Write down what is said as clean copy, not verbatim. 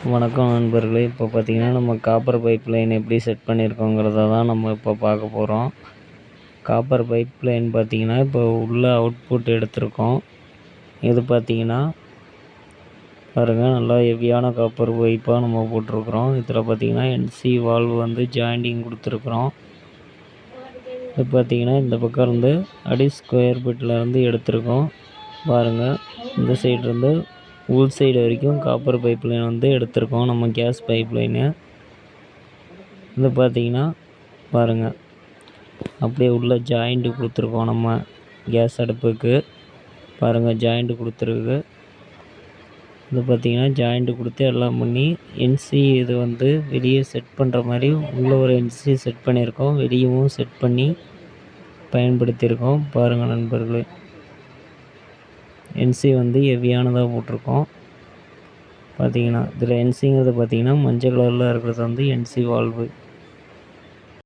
வணக்கம் நண்பர்களே. இப்போ பார்த்தீங்கன்னா நம்ம காப்பர் பைப் லைன் எப்படி செட் பண்ணியிருக்கோங்கிறத தான் நம்ம இப்போ பார்க்க போகிறோம். காப்பர் பைப் லைன் பார்த்தீங்கன்னா இப்போ உள்ள அவுட்புட் எடுத்திருக்கோம். இது பார்த்தீங்கன்னா பாருங்கள், நல்லா ஹெவியான காப்பர் பைப்பாக நம்ம போட்டிருக்கிறோம். இதில் பார்த்தீங்கன்னா என்சி வால்வு வந்து ஜாயிண்டிங் கொடுத்துருக்குறோம். இது பார்த்தீங்கன்னா இந்த பக்கம் இருந்து அடி ஸ்கொயர் பிட்லேருந்து எடுத்திருக்கோம். பாருங்கள், இந்த சைடு இருந்து உள் சைடு வரைக்கும் காப்பர் பைப் லைன் வந்து எடுத்திருக்கோம். நம்ம கேஸ் பைப் லைனு இது பார்த்தீங்கன்னா பாருங்கள், அப்படியே உள்ள ஜாயிண்ட்டு கொடுத்துருக்கோம். நம்ம கேஸ் அடுப்புக்கு பாருங்கள் ஜாயிண்ட்டு கொடுத்துருக்கு. இது பார்த்திங்கன்னா ஜாயிண்ட்டு கொடுத்து எல்லாம் பண்ணி என்சி இது வந்து வெளியே செட் பண்ணுற மாதிரி உள்ளே ஒரு என்சி செட் பண்ணியிருக்கோம். வெளியவும் செட் பண்ணி பயன்படுத்தியிருக்கோம். பாருங்கள் நண்பர்களே, என்சி வந்து ஹெவியானதாக போட்டிருக்கோம். பார்த்தீங்கன்னா இதில் என்சிங்கிறது பார்த்திங்கன்னா மஞ்சள் கலரில் இருக்கிறது வந்து என்சி வால்வு.